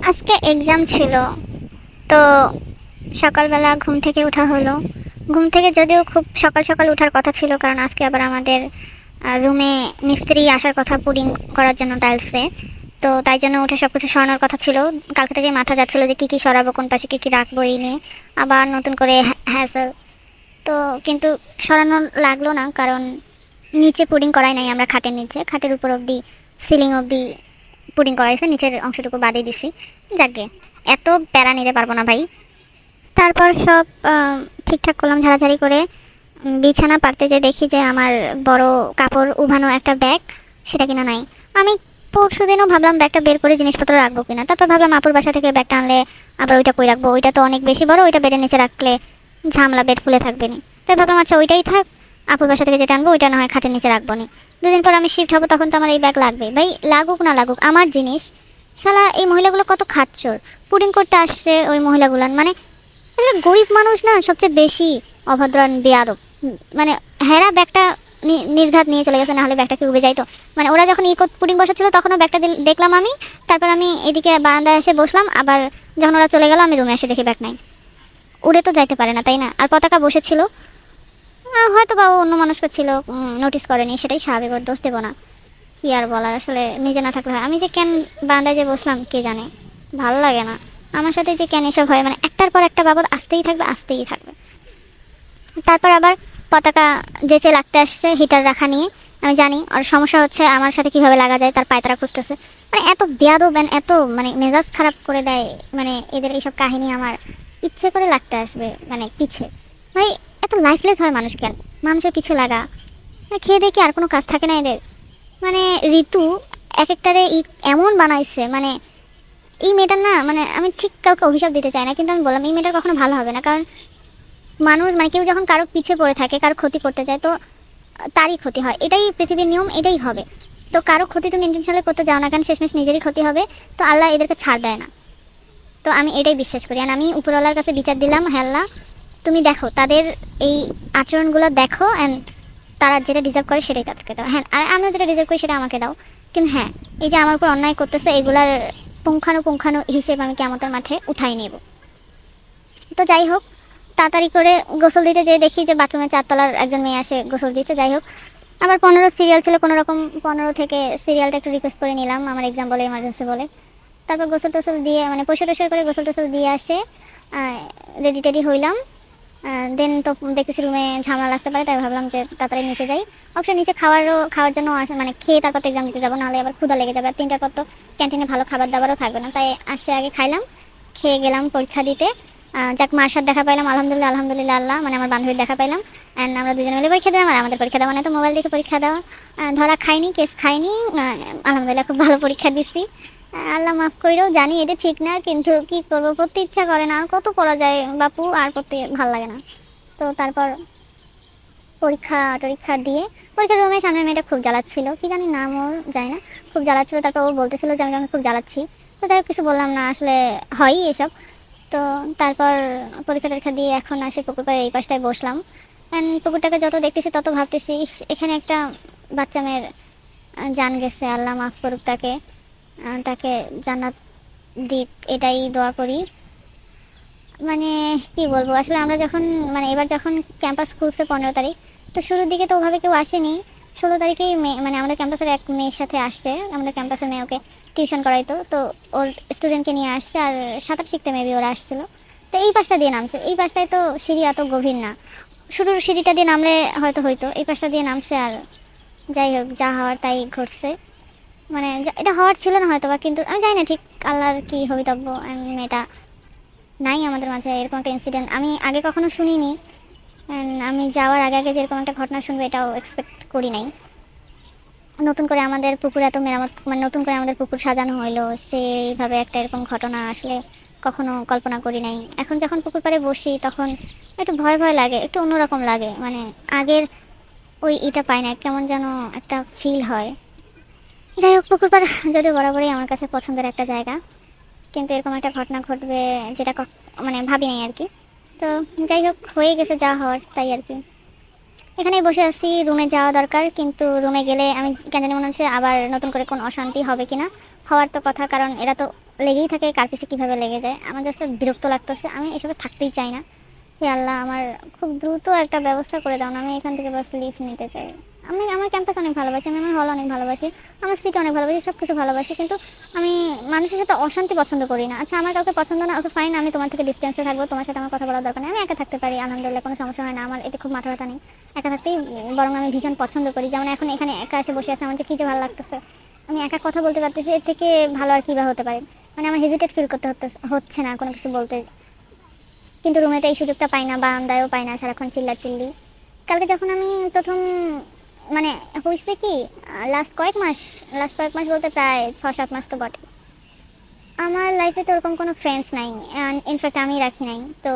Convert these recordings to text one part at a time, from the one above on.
আজকে এক্সাম ছিল, তো সকালবেলা ঘুম থেকে ওঠা হলো। ঘুম থেকে যদিও খুব সকাল সকাল ওঠার কথা ছিল, কারণ আজকে আবার আমাদের রুমে মিস্ত্রি আসার কথা পুডিং করার জন্য টাইলসে। তো তাই জন্য উঠে সব কিছু সরানোর কথা ছিল। কালকে থেকে মাথা যাচ্ছিল যে কী কী সরাবো, কোন পাশে কী কী রাখবো, এই নিয়ে আবার নতুন করে হ্যাসেল। তো কিন্তু সরানো লাগলো না, কারণ নিচে পুডিং করাই নাই আমরা, খাটের নিচে, খাটের উপর অবধি সিলিং অবধি পুডিং করাইছে, নিচের অংশটুকু বাদে দিছি। যাকে এত প্যারা নিতে পারবো না ভাই। তারপর সব ঠিকঠাক করলাম ঝাড়াঝাড়ি করে। বিছানা পাততে যে দেখি যে আমার বড় কাপড় উভানো একটা ব্যাগ, সেটা কিনা নাই। আমি পরশু দিনও ভাবলাম ব্যাগটা বের করে জিনিসপত্র রাখবো কিনা, তারপর ভাবলাম আপুর বাসা থেকে ব্যাগটা আনলে আবার ওইটা কই রাখবো, ওইটা তো অনেক বেশি বড়, ওইটা বেডের নিচে রাখলে ঝামেলা, বেড খুলে থাকবে না। তাই ভাবলাম আচ্ছা ওইটাই থাক, আপুর বাসা থেকে যেটা আনবো ওইটা না হয় খাটের নিচে রাখবো না। দুদিন পর আমি শিফট হবো, তখন তো আমার এই ব্যাগ লাগবে ভাই, লাগুক না লাগুক আমার জিনিস। শালা এই মহিলাগুলো কত খাচ্চর, পুডিং করতে আসছে ওই মহিলাগুলান, মানে আসলে গরিব মানুষ না সবচেয়ে বেশি অভদ্র বেয়াদব। মানে হেরা ব্যাগটা নির্ঘাত নিয়ে চলে গেছে, নাহলে ব্যাগটা কি উবে যাইতো। মানে ওরা যখন পুডিং বসাচ্ছিল তখনও ব্যাগটা দেখলাম আমি। তারপর আমি এদিকে বারান্দায় এসে বসলাম, আবার যখন ওরা চলে গেল আমি রুমে এসে দেখি ব্যাগ নাই। উড়ে তো যাইতে পারে না তাই না? আর পতাকা বসেছিল, হয়তো বা ও অন্য মানুষকে ছিল, নোটিস করেনি, সেটাই স্বাভাবিক, ওর দোষ দেবো না। কি আর বলার, আসলে নিজে না থাকলে হয়। আমি যে কেন বারান্দায় যে বসলাম কে জানে, ভালো লাগে না আমার সাথে যে কেন এসব হয়, মানে একটার পর একটা বাবদ আসতেই থাকবে আসতেই থাকবে। তারপর আবার পতাকা যেচে লাগতে আসছে হিটার রাখা নিয়ে। আমি জানি ওর সমস্যা হচ্ছে আমার সাথে কিভাবে লাগা যায়, তার পায়তারা খুঁজতেছে। মানে এত বেয়াদব, এত মানে মেজাজ খারাপ করে দেয়, মানে এদের এইসব কাহিনী আমার ইচ্ছে করে লাগতে আসবে মানে পিছে। ভাই এত লাইফলেস হয় মানুষ কেন, মানুষের পিছে লাগা, মানে খেয়ে দেখি আর কোনো কাজ থাকে না এদের। মানে ঋতু এক একটারে এমন বানাইছে, মানে এই মেয়েটার না, মানে আমি ঠিক কাউকে অভিশাপ দিতে চাই না, কিন্তু আমি বললাম এই মেয়েটার কখনো ভালো হবে না। কারণ মানুষ মানে কেউ যখন কারো পিছে পড়ে থাকে, কারো ক্ষতি করতে চায়, তো তারই ক্ষতি হয়, এটাই পৃথিবীর নিয়ম, এটাই হবে। তো কারো ক্ষতি তুমি ইন্টেনশনালি করতে যাও না কেন, শেষমেশ নিজেরই ক্ষতি হবে। তো আল্লাহ এদেরকে ছাড় দেয় না, তো আমি এটাই বিশ্বাস করি। আর আমি উপরওয়ালার কাছে বিচার দিলাম, হ্যাঁ আল্লাহ তুমি দেখো তাদের এই আচরণগুলো দেখো, অ্যান্ড তারা যেটা ডিজার্ভ করে সেটাই তাদেরকে দাও। হ্যাঁ, আর আমিও যেটা ডিজার্ভ করি সেটা আমাকে দাও। কিন্তু হ্যাঁ, এই যে আমার উপর অন্যায় করতেছে, এগুলার পুঙ্খানুপুঙ্খানু হিসেবে আমি কিয়ামতের মাঠে উঠাই নেব। তো যাই হোক, তাড়াতাড়ি করে গোসল দিতে যেয়ে দেখি যে বাথরুমে 4 তলার একজন মেয়ে আসে গোসল দিচ্ছে। যাই হোক, আবার 15 সিরিয়াল ছিল, কোনো রকম 15 থেকে সিরিয়ালটা একটু রিকোয়েস্ট করে নিলাম, আমার এক্সাম বলে, এমার্জেন্সি বলে। তারপর গোসল টোসল দিয়ে, মানে পরিষ্কার টরিষ্কার করে গোসল টোসল দিয়ে আসে, রেডি টেডি হইলাম। দেন তো দেখতেছি রুমে ঝামেলা লাগতে পারে, তাই ভাবলাম যে তাড়াতাড়ি নিচে যাই। অবশ্যই নিচে খাওয়ার জন্য আসে, মানে খেয়ে তারপর তো এক্সাম দিতে যাবো, নাহলে আবার ক্ষুধা লেগে যাবে। আর 3টার পর তো ক্যান্টিনে ভালো খাবার দাবারও থাকবে না, তাই আসে আগে খাইলাম, খেয়ে গেলাম পরীক্ষা দিতে। যাক মার সাথে দেখা পাইলাম, আলহামদুলিল্লাহ আলহামদুলিল্লাহ আল্লাহ, মানে আমার বান্ধবীর দেখা পাইলাম। অ্যান্ড আমরা দুজনে মিলে পরীক্ষা দিলাম। আর আমাদের পরীক্ষা দেওয়া মানে তো মোবাইল দেখে পরীক্ষা দেওয়া, ধরা খাইনি, কেস খাইনি। আলহামদুলিল্লাহ খুব ভালো পরীক্ষা দিচ্ছি। আল্লাহ মাফ কইরো, জানি এটা ঠিক না, কিন্তু কি করবো, পড়তে ইচ্ছা করে না, আর কত পড়া যায় বাপু, আর পড়তে ভালো লাগে না। তো তারপর পরীক্ষা দিয়ে পরীক্ষার রুমে সামনের মেয়েটা খুব জ্বালাচ্ছিল, কি জানি নাম ওর, জানি না, খুব জ্বালাচ্ছিল। তারপর ও বলতেছিল যে আমি খুব জ্বালাচ্ছি। তো যাই হোক কিছু বললাম না, আসলে হয়ই এসব। তো তারপর পরীক্ষা দিয়ে এখন আসে পুকুর পাড়ে এই পাশটায় বসলাম। অ্যান্ড পুকুরটাকে যত দেখতেছি তত ভাবতেছি, এখানে একটা বাচ্চা মেয়ের জান গেছে, আল্লাহ মাফ করুক তাকে, তাকে জান্নাত দিক, এটাই দোয়া করি। মানে কি বলবো, আসলে আমরা যখন, মানে এবার যখন ক্যাম্পাস খুলছে 15 তারিখ, তো শুরুর দিকে তো ওভাবে কেউ আসেনি। 16 তারিখেই মানে আমাদের ক্যাম্পাসের এক মেয়ের সাথে আসছে, আমাদের ক্যাম্পাসের মেয়ে, ওকে টিউশন করাইতো, তো ওর স্টুডেন্টকে নিয়ে আসছে, আর সাঁতার শিখতে মেবি ওরা আসছিলো। তো এই পাশটা দিয়ে নামছে, এই পাশটায় তো সিঁড়ি এত গভীর না, শুরুর সিঁড়িটা দিয়ে নামলে হয়তো হইতো, এই পাশটা দিয়ে নামছে। আর যাই হোক, যা হওয়ার তাই ঘটছে, মানে এটা হওয়ার ছিল না হয়তো বা, কিন্তু আমি জানি না ঠিক আল্লাহর কি হবিতব্য। মেয়েটা নাই আমাদের মাঝে, এরকম একটা ইনসিডেন্ট আমি আগে কখনো শুনিনি। আমি যাওয়ার আগে আগে যেরকম একটা ঘটনা শুনবো এটাও এক্সপেক্ট করি নাই। নতুন করে আমাদের পুকুর এত মেরামত, মানে নতুন করে আমাদের পুকুর সাজানো হইলো, সেইভাবে একটা এরকম ঘটনা আসলে কখনো কল্পনা করি নাই। এখন যখন পুকুর পাড়ে বসি তখন একটু ভয় ভয় লাগে, একটু অন্যরকম লাগে, মানে আগের ওই এটা পাই না, কেমন যেন একটা ফিল হয়। যাই হোক, পুকুর পাড় যদিও বরাবরই আমার কাছে পছন্দের একটা জায়গা, কিন্তু এরকম একটা ঘটনা ঘটবে যেটা মানে ভাবি নাই আর কি। তো যাই হোক, হয়ে গেছে যা হওয়ার তাই আর কি। এখানেই বসে আছি, রুমে যাওয়া দরকার, কিন্তু রুমে গেলে আমি কেন জানি মনে হচ্ছে আবার নতুন করে কোন অশান্তি হবে কিনা, হওয়ার তো কথা, কারণ এরা তো লেগেই থাকে, কার পিছে কীভাবে লেগে যায়। আমার জাস্ট বিরক্ত লাগতেছে, আমি এসবে থাকতেই চাই না। হে আল্লাহ, আমার খুব দ্রুত একটা ব্যবস্থা করে দাও না, আমি এখান থেকে বাস লিভ নিতে চাই। আমি আমার ক্যাম্পাস অনেক ভালোবাসি, আমি আমার হল অনেক ভালোবাসি, আমার সিটি অনেক ভালোবাসি, সব কিছু ভালোবাসি, কিন্তু আমি মানুষের সাথে অশান্তি পছন্দ করি না। আচ্ছা, আমার কাউকে পছন্দ না, ওকে ফাইন, আমি তোমার থেকে ডিস্টেন্সে থাকবো, তোমার সাথে আমার কথা বলার দরকার নেই, আমি একা থাকতে পারি, আলহামদুলিল্লাহ, কোনো সমস্যা হয় না, আমার এতে খুব মাথা ব্যথা নেই। একা থাকতেই বরং আমি ভীষণ পছন্দ করি। যেমন এখন এখানে একা এসে বসে আছে, আমার যে কী যে ভালো লাগতেছে, আমি একা কথা বলতে পারতেছি, এর থেকে ভালো আর কী বা হতে পারে। মানে আমার হেজিটেট ফিল করতে হচ্ছে না কোনো কিছু বলতে। কিন্তু রুমেতে এই সুযোগটা পাই না, বারান্দায়ও পাই না, সারাক্ষণ চিল্লাচিল্লি। কালকে যখন আমি প্রথম মানে হয়েছে কি, লাস্ট কয়েক মাস বলতে প্রায় 6-7 মাস তো বটে, আমার লাইফে তো ওরকম কোনো ফ্রেন্ডস নাই, ইনফ্যাক্ট আমি রাখি নাই। তো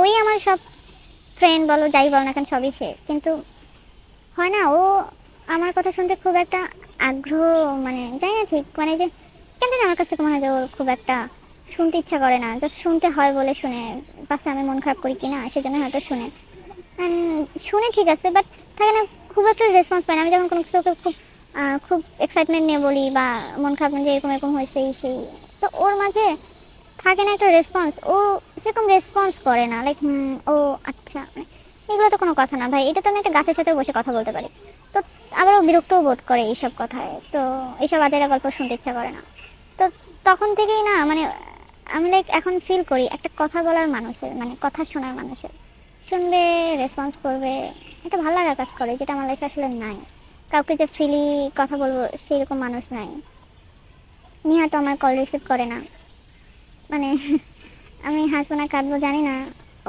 ওই আমার সব ফ্রেন্ড বলো, যাই বলো না কেন, সবই সে। কিন্তু হয় না, ও আমার কথা শুনতে খুব একটা আগ্রহ, মানে জানি না ঠিক, মানে যে কেন জানি আমার কাছ থেকে মনে হয় যে ওর খুব একটা শুনতে ইচ্ছা করে না, জাস্ট শুনতে হয় বলে শুনে, পাশে আমি মন খারাপ করি কিনা সেজন্য হয়তো শুনে। শুনে ঠিক আছে, বাট থাকে না, খুব একটা রেসপন্স পাই না। আমি যখন কোনো কিছু ওকে খুব এক্সাইটমেন্ট নিয়ে বলি বা মন খারাপ যে এরকম এরকম হয়েছে এই সেই, তো ওর মাঝে থাকে না একটা রেসপন্স, ও সেরকম রেসপন্স করে না, লাইক ও আচ্ছা, এগুলো তো কোনো কথা না ভাই, এটা তো আমি একটা গাছের সাথে বসে কথা বলতে পারি। তো আবার ও বিরক্তও বোধ করে এইসব কথায়, তো এইসব আজাইরা গল্প শুনতে ইচ্ছা করে না। তো তখন থেকেই না, মানে আমি লাইক এখন ফিল করি একটা কথা বলার মানুষের, মানে কথা শোনার মানুষের, শুনবে, রেসপন্স করবে, একটা ভালো লাগা কাজ করে, যেটা আমার লাইফে আসলে নাই। কাউকে যে ফ্রিলি কথা বলবো সেরকম মানুষ নাই। নিহা তো আমার কল রিসিভ করে না, মানে আমি হাসবো না কাঁদবো জানি না।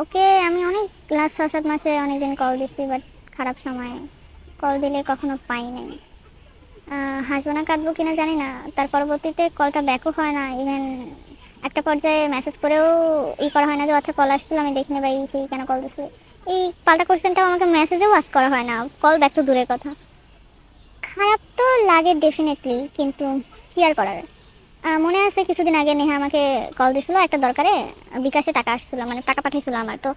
ওকে আমি অনেক লাস্ট 6-7 মাসে অনেকদিন কল দিচ্ছি, বাট খারাপ সময়ে কল দিলে কখনো পাই নাই। হাসবো না কাঁদবো কিনা জানি না, তার পরবর্তীতে কলটা ব্যাকও হয় না, ইভেন একটা পর্যায়ে মেসেজ করেও করা হয় না যে আচ্ছা কল আসছিল আমি দেখি না, বা সেই কেন কল দিচ্ছিল, এই পাল্টা কোশ্চেনটাও আমাকে মেসেজেও আস করা হয় না, কল ব্যাক তো দূরের কথা। খারাপ তো লাগে ডেফিনেটলি, কিন্তু কি আর করার। মনে আছে কিছুদিন আগে নেহা আমাকে কল দিছিল একটা দরকারে, বিকাশে টাকা আসছিল, মানে টাকা পাঠিয়েছিল আমার। তো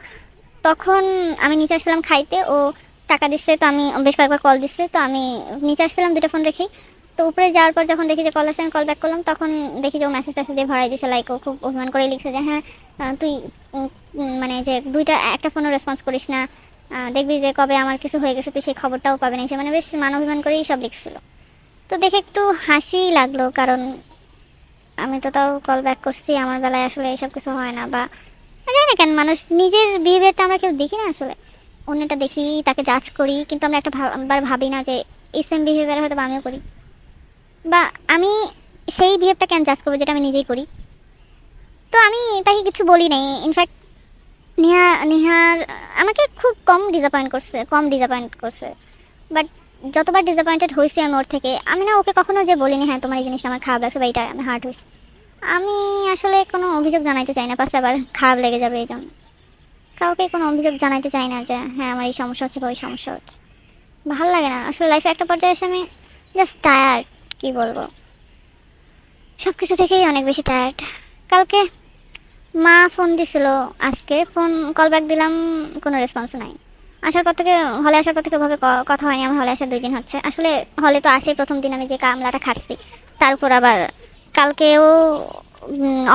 তখন আমি নিচে আসছিলাম খাইতে, ও টাকা দিচ্ছে, তো আমি বেশ কয়েকবার কল দিচ্ছে, তো আমি নিচে আসছিলাম দুটো ফোন রেখেই। তো উপরে যাওয়ার পর যখন দেখি যে কল আসছে, আমি কল ব্যাক করলাম, তখন দেখি যে ও মেসেজ টাসেজ দিয়ে ভরাই দিচ্ছে, লাইক ও খুব অভিমান করে লিখছে যে হ্যাঁ তুই মানে যে একটা ফোনও রেসপন্স করিস না, দেখবি যে কবে আমার কিছু হয়ে গেছে তুই সেই খবরটাও পাবে না, সে মানে বেশ মান অভিমান করেই সব লিখছিল। তো দেখে একটু হাসিই লাগলো, কারণ আমি তো তাও কল ব্যাক করছি, আমার বেলায় আসলে এসব কিছু হয় না, বা জানি না কেন মানুষ নিজের বিহেভিয়ারটা আমরা কেউ দেখি না আসলে, অন্যটা দেখি, তাকে জাজ করি, কিন্তু আমরা একবার ভাবি না যে এই সেম বিহেভিয়ার হয়তো আমিও করি, বা আমি সেই বিহেভটা কেন জাজ করবো যেটা আমি নিজেই করি। তো আমি তাকে কিছু বলি নাই। ইনফ্যাক্ট নেহার আমাকে খুব কম ডিসঅ্যাপয়েন্ট করছে, বাট যতবার ডিসঅ্যাপয়েন্টেড হয়েছি আমি ওর থেকে, আমি না ওকে কখনো যে বলিনি হ্যাঁ তোমার এই জিনিসটা আমার খারাপ লাগছে বা এটা আমি হার্ট হয়েছে। আমি আসলে কোনো অভিযোগ জানাইতে চাই না, পাশে আবার খারাপ লেগে যাবে, এই জন্য কাউকে কোনো অভিযোগ জানাইতে চাই না যে হ্যাঁ আমার এই সমস্যা হচ্ছে বা ওই সমস্যা হচ্ছে। ভালো লাগে না আসলে, লাইফে একটা পর্যায়ে এসে আমি জাস্ট টায়ার্ড, কী বলবো, সব কিছু থেকেই অনেক বেশি টায়ার্ড। কালকে মা ফোন দিছিল, আজকে ফোন কল ব্যাক দিলাম, কোনো রেসপন্স নাই। হলে আসার পর থেকে ওভাবে কথা হয়নি, আমার হলে আসার 2 দিন হচ্ছে। আসলে হলে তো আসে প্রথম দিন আমি যে কামলাটা খাটছি, তার উপর আবার কালকেও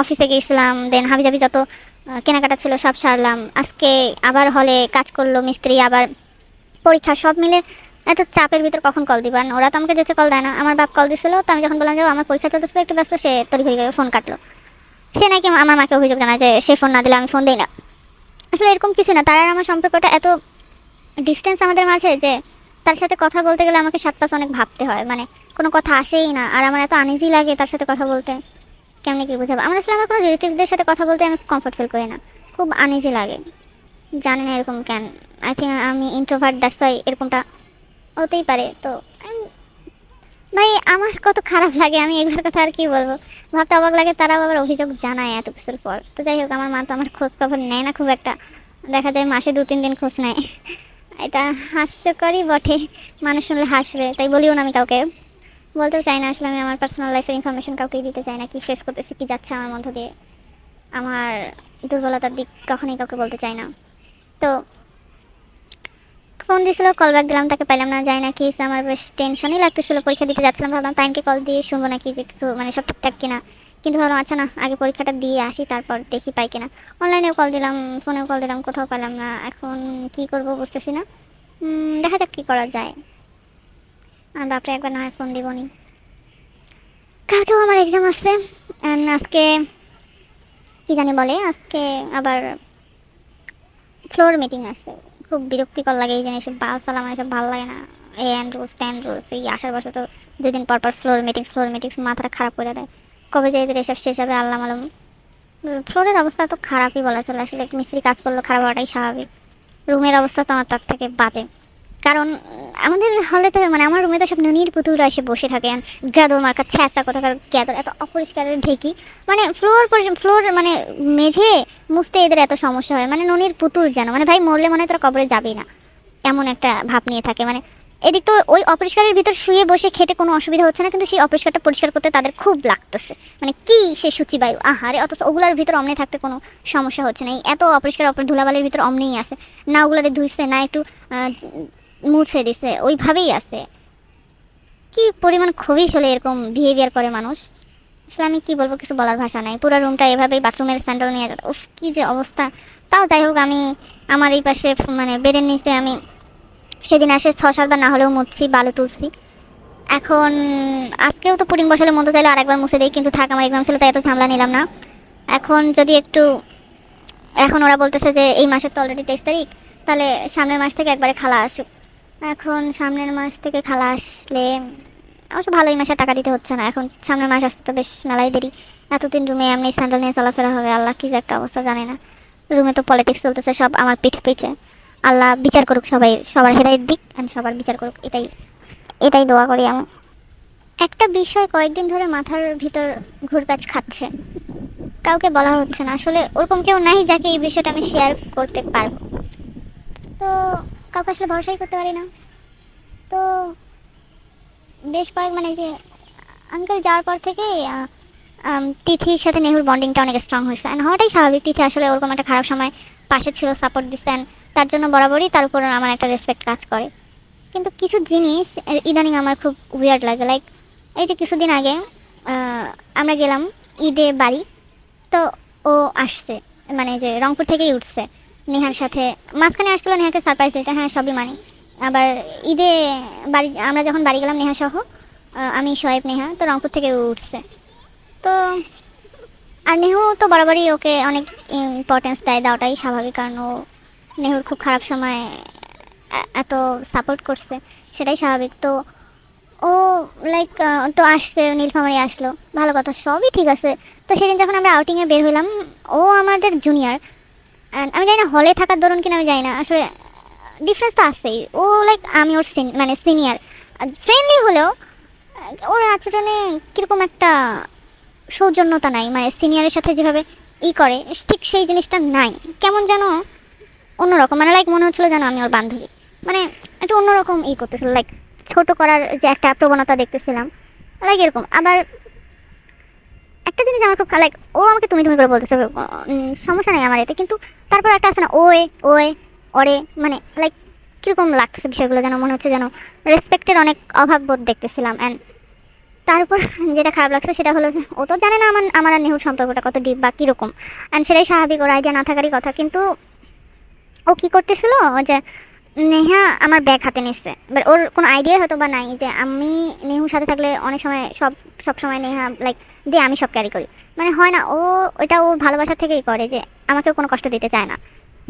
অফিসে গিয়েছিলাম, দেন হাবিজাবি যত কেনাকাটা ছিল সব সারলাম, আজকে আবার হলে কাজ করলো মিস্ত্রি, আবার পরীক্ষা, সব মিলে এত চাপের ভিতর কখন কল দিবা। ওরা তো আমাকে যেতে কল দেয় না, আমার বাপ কল দিছিল, তো আমি যখন বললাম যে আমার পরীক্ষা চলতেছে একটু ব্যস্ত, সে তড়িঘড়ি ফোন কাটলো। সে নাকি আমার মাকে অভিযোগ জানায় যে সে ফোন না দিলে আমি ফোন দিই না। আসলে এরকম কিছু না, তার আর আমার সম্পর্কটা এত ডিস্টেন্স আমাদের মাঝে যে তার সাথে কথা বলতে গেলে আমাকে 7 পাঁচ অনেক ভাবতে হয়, মানে কোনো কথা আসেই না, আর আমার এত আনইজি লাগে তার সাথে কথা বলতে, কেমনি কি বুঝাবো। আমার আসলে আমার কোনো রিলেটিভসদের সাথে কথা বলতে আমি কমফর্ট ফিল করি না, খুব আনইজি লাগে, জানি না এরকম কেন। আই থিঙ্ক আমি ইন্ট্রোভার্ট, দ্যাটস ওয়াই এরকমটা হতেই পারে। তো ভাই আমার কত খারাপ লাগে, আমি এগুলোর কথা আর কি বলবো, ভাবতে অবাক লাগে তারা আবার অভিযোগ জানায় এত কিছুর পর। তো যাই হোক, আমার মা তো আমার খোঁজ খবর নেয় না খুব একটা, দেখা যায় মাসে 2-3 দিন খোঁজ নেয়। এটা হাস্যকরই বটে, মানুষ শুনলে হাসবে, তাই বলিও না আমি কাউকে, বলতেও চাই না আসলে। আমি আমার পার্সোনাল লাইফের ইনফরমেশন কাউকেই দিতে চাই না, কি ফেস করতেছি, কি যাচ্ছে আমার মধ্য দিয়ে, আমার দুর্বলতার দিক কখনোই কাউকে বলতে চাই না। তো ফোন দিয়েছিল, কল ব্যাক দিলাম, তাকে পাইলাম না, যাই না কি হয়েছে, আমার বেশ টেনশনই লাগতেছিল। পরীক্ষা দিতে যাচ্ছিলাম, ভাবলাম তাইনকে কল দিয়ে শুনবো নাকি যে কিছু মানে সব ঠিকঠাক কিনা, কিন্তু ভাবলাম আচ্ছা না, আগে পরীক্ষাটা দিয়ে আসি, তারপর দেখি পাই কিনা। অনলাইনেও কল দিলাম, ফোনেও কল দিলাম, কোথাও পেলাম না। এখন কি করব বুঝতেছি না। দেখা যাক কি করা যায়। আর বাপরে একবার না হয় ফোন দিবনি। কালকেও আমার এক্সাম আছে, আজকে কি জানি বলে, আজকে আবার ফ্লোর মিটিং আছে। খুব বিরক্তিকর লাগে এই জিনিস, বাস চালানো এসব ভালো লাগে না। এই অ্যান্ড্রুস ট্যান্ড্রুস, এই আসার বছর তো 2 দিন পর পর ফ্লোর মিটিংস মাথাটা খারাপ করে দেয়। কবে যে এদের এসব শেষ হবে আল্লাহ মালুম। ফ্লোরের অবস্থা তো খারাপই বলা চলে, আসলে মিস্ত্রি কাজ করলে খারাপ হওয়াটাই স্বাভাবিক। রুমের অবস্থা তো আমার তার থেকে বাজে, কারণ আমাদের হলে তো মানে আমার রুমে তো সব ননির পুতুলরা এসে বসে থাকে, গ্যাদর মার্কা ছ্যাঁচড়া কোথাকার গ্যাদর, এত অপরিষ্কারের ঢেকি, মানে ফ্লোর মানে মেঝে মুছতে এদের এত সমস্যা হয়, মানে ননির পুতুল যেন, মানে ভাই মরলে মনে হয় তোরা কবরে যাবেই না, এমন একটা ভাব নিয়ে থাকে। মানে এদিক তো ওই অপরিষ্কারের ভিতর শুয়ে বসে খেতে কোনো অসুবিধা হচ্ছে না, কিন্তু সেই অপরিষ্কারটা পরিষ্কার করতে তাদের খুব লাগতেছে, মানে কি সে সূচিবায়ু আহারে, অথচ ওগুলার ভিতর অমনে থাকতে কোনো সমস্যা হচ্ছে না। এত অপরিষ্কার ধুলাবালির ভিতর অমনেই আছে, না ওগুলারে ধুইছে না একটু মুছে দিছে, ওইভাবেই আছে। কি পরিমাণ খুবই হলে এরকম বিহেভিয়ার করে মানুষ, আসলে আমি কি বলবো, কিছু বলার ভাষা নাই। পুরো রুমটা এভাবেই বাথরুমের স্যান্ডেল নিয়ে যেত, উফ কি যে অবস্থা। তাও যাই হোক, আমি আমার এই পাশে মানে বেডের নিচে আমি সেদিন আসে 6-7 বার না হলেও মুছছি, বালু তুলছি। এখন আজকেও তো পুডিং বসালে মতো চাইলে আরেকবার মুছে দিই, কিন্তু থাক আমার এক্সাম ছিল তাই এত ঝামেলা নিলাম না। এখন যদি একটু, এখন ওরা বলতেছে যে এই মাসের তো অলরেডি 23 তারিখ, তাহলে সামনের মাস থেকে একবারে খালা আসুক। এখন সামনের মাস থেকে খালা আসলে অবশ্য ভালোই, মাসে টাকা দিতে হচ্ছে না। এখন সামনের মাস আসতে তো বেশ মেলাই দেরি, এতদিন রুমে এমনি স্যান্ডেল নিয়ে চলাফেরা হবে, আল্লাহ কি যে একটা অবস্থা জানে না। রুমে তো পলিটিক্স চলতেছে সব আমার পিঠ পিছে, আল্লাহ বিচার করুক, সবার হেদায়েত দিক অ্যান্ড সবার বিচার করুক, এটাই এটাই দোয়া করি আমি। একটা বিষয় কয়েকদিন ধরে মাথার ভিতর ঘুরপাক খাচ্ছে, কাউকে বলা হচ্ছে না, আসলে ওরকম কেউ নাই যাকে এই বিষয়টা আমি শেয়ার করতে পারবো, তো কাউকে আসলে ভরসাই করতে পারি না। তো বেশ কয়েক মানে যে আঙ্কেল যাওয়ার পর থেকে তিথির সাথে নেহুর বন্ডিংটা অনেক স্ট্রং হয়েছে, অ্যান্ড হওয়াটাই স্বাভাবিক। তিথি আসলে ওরকম একটা খারাপ সময় পাশে ছিল, সাপোর্ট দিচ্ছেন, তার জন্য বরাবরই তার উপর আমার একটা রেসপেক্ট কাজ করে। কিন্তু কিছু জিনিস ইদানিং আমার খুব উইয়ার্ড লাগে, লাইক এই যে কিছুদিন আগে আমরা গেলাম ঈদে বাড়ি, তো ও আসছে মানে যে রংপুর থেকেই উঠছে নেহার সাথে, মাঝখানে আসছিল নেহাকে সারপ্রাইজ দিতে, হ্যাঁ সবই মানি। আবার ঈদে বাড়ি আমরা যখন বাড়ি গেলাম নেহা সহ, আমি সোয়েব নেহা, তো রংপুর থেকে ও উঠছে। তো আর নেহু তো বরাবরই ওকে অনেক ইম্পর্টেন্স দেওয়াটাই স্বাভাবিক, কারণ ও নেহুর খুব খারাপ সময় এত সাপোর্ট করছে, সেটাই স্বাভাবিক। তো ও লাইক তো আসছে, নীলফামারী আসলো, ভালো কথা, সবই ঠিক আছে। তো সেদিন যখন আমরা আউটিংয়ে বের হইলাম, ও আমাদের জুনিয়র, আমি জানি না হলে থাকার দরুন কিনা আমি জানি না, আসলে ডিফারেন্স তো আছেই। ও লাইক আমি ওর মানে সিনিয়র, ফ্রেন্ডলি হলেও ওর আচরণে কীরকম একটা সৌজন্যতা নাই, মানে সিনিয়রের সাথে যেভাবে করে ঠিক সেই জিনিসটা নাই, কেমন যেন অন্যরকম, মানে লাইক মনে হচ্ছিলো যেন আমি ওর বান্ধবী, মানে একটু অন্যরকম করতেছিল, লাইক ছোট করার যে একটা প্রবণতা দেখতেছিলাম, লাইক এরকম। আবার একটা জিনিস আমার খুব লাইক, ও আমাকে তুমি তুমি করে বলতেছে, সমস্যা নেই আমার এতে, কিন্তু তারপর একটা আছে না ওয়ে ওয়ে ওরে, মানে লাইক কীরকম লাগতেছে বিষয়গুলো, যেন মনে হচ্ছে যেন রেসপেক্টের অনেক অভাব বোধ দেখতেছিলাম। অ্যান্ড তারপর যেটা খারাপ লাগছে সেটা হলো যে ও তো জানে না আমার আর নেহুর সম্পর্কটা কত ডিপ বা কীরকম, অ্যান্ড সেটাই স্বাভাবিক, ওর আইডিয়া না থাকারই কথা। কিন্তু ও কী করতেছিল যে নেহা আমার ব্যাগ হাতে নিচ্ছে, বাট ওর কোনো আইডিয়া হয়তো বা নাই যে আমি নেহুর সাথে থাকলে অনেক সময় সব সময় নেহা লাইক দিয়ে আমি সব ক্যারি করি, মানে হয় না, ও ওটা ও ভালোবাসা থেকেই করে যে আমাকেও কোনো কষ্ট দিতে চায় না।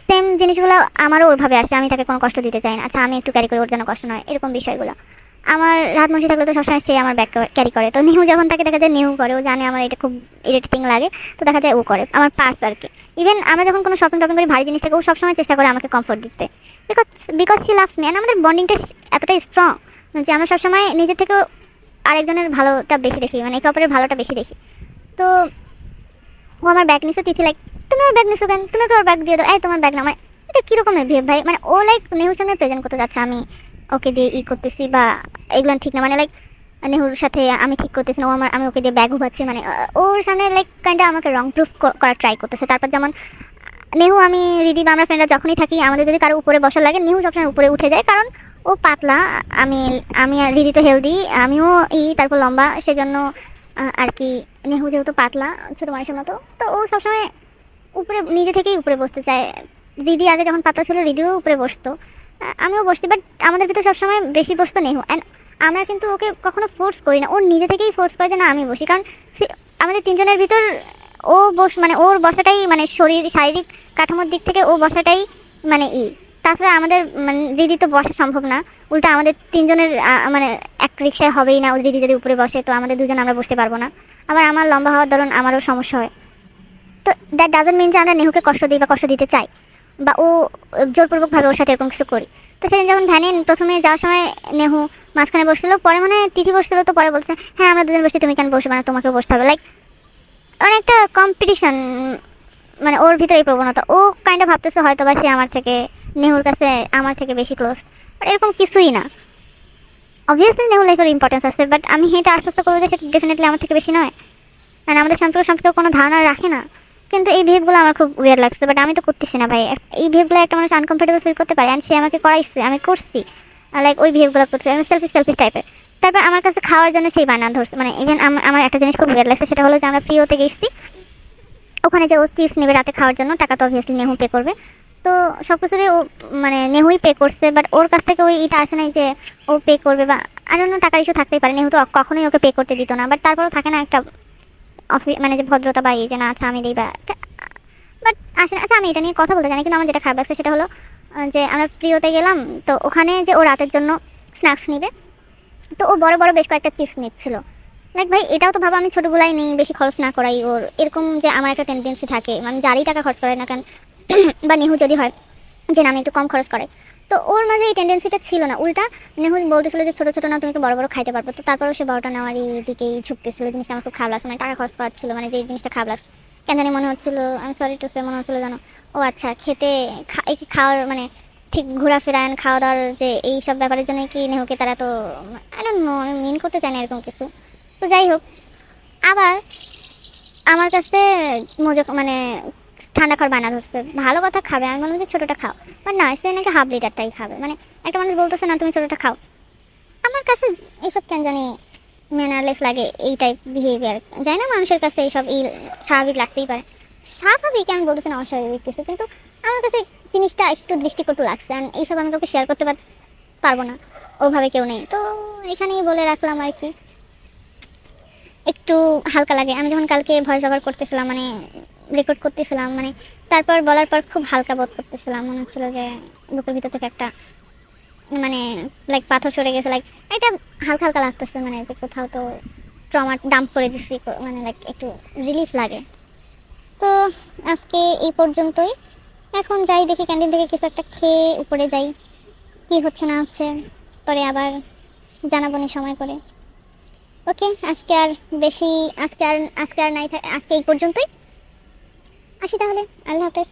সেম জিনিসগুলো আমারও ওইভাবে আসে, আমি তাকে কোনো কষ্ট দিতে চাই না, আচ্ছা আমি একটু ক্যারি করি, ওর যেন কষ্ট নয়, এরকম বিষয়গুলো। আমার রাত মুন্সি থাকলে তো সবসময় সে আমার ব্যাগ ক্যারি করে, তো নেহু যখন তাকে দেখা যায় নেহু করে, ও জানে আমার এটা খুব ইরিটেটিং লাগে, তো দেখা যায় ও করে আমার পার্স আর কি। ইভেন আমরা যখন কোনো শপিং করি ভারী জিনিস থেকে, ও সবসময় চেষ্টা করে আমাকে কমফোর্ট দিতে, because she loves me. And আমাদের বন্ডিংটা এতটাই স্ট্রং যে আমরা সবসময় নিজের থেকেও আরেকজনের ভালোটা বেশি দেখি, মানে একে অপরের ভালোটা বেশি দেখি। তো ও আমার ব্যাগ নিচ্ছে, তিথি লাইক তুমি ওর ব্যাগ নিছো কেন, তুমি ওর ব্যাগ দিয়ে দাও, এই তোমার ব্যাগ না, মানে এটা কীরকমের বিহেভ ভাই, মানে ও লাইক নেহুর সামনে প্রেজেন্ট করতে যাচ্ছে আমি ওকে দিয়ে করতেছি, বা এগুলো ঠিক না, মানে লাইক নেহুর সাথে আমি ঠিক করতেছি না, ও আমি ওকে দিয়ে ব্যাগ উঠাচ্ছি, মানে ওর সামনে লাইক কাইন্ডটা আমাকে রং প্রুফ করার ট্রাই করতেছে। তারপর যেমন নেহু আমি রিদি বা আমরা ফ্রেন্ডরা যখনই থাকি আমাদের যদি কারো উপরে বসা লাগে নেহু সবসময় উপরে উঠে যায়, কারণ ও পাতলা, আমি আমি আর রিদি তো হেলদি, আমিও তারপর লম্বা, সেজন্য আর কি নেহু যেহেতু পাতলা ছোটো মানুষের মতো, তো ও সবসময় উপরে নিজে থেকেই উপরে বসতে চায়। রিদি আগে যখন পাতলা ছিল রিদিও উপরে বসতো, আমিও বসছি, বাট আমাদের ভিতর সবসময় বেশি বসতো নেহু। অ্যান্ড আমরা কিন্তু ওকে কখনো ফোর্স করি না, ওর নিজে থেকেই ফোর্স করে যে না আমি বসি, কারণ আমাদের তিনজনের ভিতর ও মানে ওর বসাটাই মানে শারীরিক কাঠামোর দিক থেকে ও বসাটাই মানে তাছাড়া আমাদের মানে দিদি তো বসা সম্ভব না, উল্টা আমাদের তিনজনের মানে এক রিক্সায় হবেই না, ও দিদি যদি উপরে বসে তো আমাদের দুজন আমরা বসতে পারবো না। আবার আমার লম্বা হওয়ার দরুন আমারও সমস্যা হয়। তো দ্যাট ডাজন্ট মিন যে আমরা নেহুকে কষ্ট দিই বা কষ্ট দিতে চাই বা ও জোরপূর্বকভাবে ওর সাথে এরকম কিছু করি। তো সেদিন যখন ভ্যানে প্রথমে যাওয়ার সময় নেহু মাঝখানে বসছিল, পরে মানে তিথি বসছিল, তো পরে বলছে হ্যাঁ আমরা দুজন বসছি, তুমি কেন বসবে না, তোমাকেও বসতে হবে। লাইক অনেকটা কম্পিটিশন, মানে ওর ভিতরে এই প্রবণতা, ও কাইন্ডটা ভাবতেছে হয়তো বা সে আমার থেকে নেহুর কাছে আমার থেকে বেশি ক্লোজ, বাট এরকম কিছুই না। অবভিয়াসলি নেহুর লাইফের ইম্পর্টেন্স আছে, বাট আমি এটা আশ্বস্ত করবো যে সেটা ডেফিনেটলি আমার থেকে বেশি নয়, মানে আমাদের সম্পর্কে কোনো ধারণা রাখে না। কিন্তু এই বিহেভগুলো আমার খুব উইয়ার্ড লাগছে, বাট আমি তো করতেছি না ভাই। এই বিহেভগুলো একটা মানুষ আনকমফোর্টেবল ফিল করতে পারে, অ্যান্ড সে আমাকে করাইছে, আমি করছি, লাইক ওই বিহেভগুলো করছি, আমি সেলফিশ টাইপের। তারপর আমার কাছে খাওয়ার জন্য সেই বানান ধরছে, মানে ইভেন আমার একটা জিনিস খুব উইয়ার্ড লাগছে, সেটা হলো যে আমরা প্রিয়তে গেছি, ওখানে যে ও চিপস নেবে রাতে খাওয়ার জন্য, টাকা তো অবভিয়াসলি নেহু পে করবে, তো সব কিছুরই ও মানে নেহুই পে করছে, বাট ওর কাছ থেকে ওই এটা আসে নাই যে ও পে করবে, বা আর অন্য টাকার ইস্যু থাকতেই পারে, নেহু তো কখনোই ওকে পে করতে দিত না, বাট তারপরেও থাকে না একটা মানে যে ভদ্রতা বা যে না আচ্ছা আমি দিই বা, বাট আসলে আচ্ছা আমি এটা নিয়ে কথা বলতে জানি, কিন্তু আমার যেটা খারাপ লাগছে সেটা হলো যে আমরা প্রিয়তে গেলাম, তো ওখানে যে ও রাতের জন্য স্ন্যাক্স নিবে, তো ও বড় বড় বেশ কয়েকটা চিপস নিচ্ছিল। লাইক ভাই এটাও তো ভাবো আমি ছোটোগুলাই নেই, বেশি খরচ না করাই ওর, এরকম যে আমার একটা টেন্ডেন্সি থাকে, মানে যারই টাকা খরচ করে না কেন বা নেহু যদি হয় যে না আমি একটু কম খরচ করে, তো ওর মাঝে এই টেন্ডেন্সিটা ছিল না, উল্টা নেহু বলতেছিল যে ছোটো ছোটো না তুমি একটু বড় বড় খাইতে পারবো, তো তারপরেও সে বড়টা নেওয়ারই দিকেই ঝুঁকতেছিল। জিনিসটা আমার খুব খারাপ লাগছে, মানে টাকা খরচ করার ছিল, মানে যে জিনিসটা খারাপ লাগছে কেন জানি মনে হচ্ছিলো, আমি সরি টু সে মনে হচ্ছিলো জানো ও আচ্ছা খেতে খাওয়ার মানে ঠিক ঘোরাফেরা খাওয়া দাওয়ার যে এই সব ব্যাপারের জন্য কি নেহুকে তারা তো আই ডোন্ট নো, আমি মিন করতে চাই না এরকম কিছু। তো যাই হোক, আবার আমার কাছে মানে ঠান্ডা খাওয়ার বানা ধরছে, ভালো কথা খাবে, আমি বললাম যে ছোটোটা খাও, বাট না সে নাকি হাফ লিটারটাই খাবে, মানে একটা মানুষ বলতেছে না তুমি ছোটোটা খাও। আমার কাছে এইসব কেন জানি ম্যানারলেস লাগে, এই টাইপ বিহেভিয়ার, জানি না মানুষের কাছে এইসব স্বাভাবিক লাগতেই পারে, স্বাভাবিক আমি বলতেছি না অস্বাভাবিক কিছু, কিন্তু আমার কাছে জিনিসটা একটু দৃষ্টিকটু লাগছে, অ্যান্ড এইসব আমি কাউকে শেয়ার করতে পারবো না, ওভাবে কেউ নেই, তো এখানেই বলে রাখলাম আর কি। একটু হালকা লাগে, আমি যখন কালকে ভয়েস ওভার করতেছিলাম মানে রেকর্ড করতেছিলাম, মানে তারপর বলার পর খুব হালকা বোধ করতেছিলাম, মনে হচ্ছিল যে বুকের ভিতর থেকে একটা মানে লাইক পাথর সরে গেছে, লাইক একটা হালকা হালকা লাগতেছে, মানে যে কোথাও তো ট্রমা ডাম্প করে দিচ্ছি, মানে লাইক একটু রিলিফ লাগে। তো আজকে এই পর্যন্তই, এখন যাই দেখি ক্যান্টিন থেকে কিছু একটা খেয়ে উপরে যাই, কি হচ্ছে না হচ্ছে পরে আবার জানাবো নি সময় করে। ওকে আজকে আর বেশি আজকে আর নাই, আজকে এই পর্যন্তই, আসি তাহলে, আল্লাহ হাফেজ।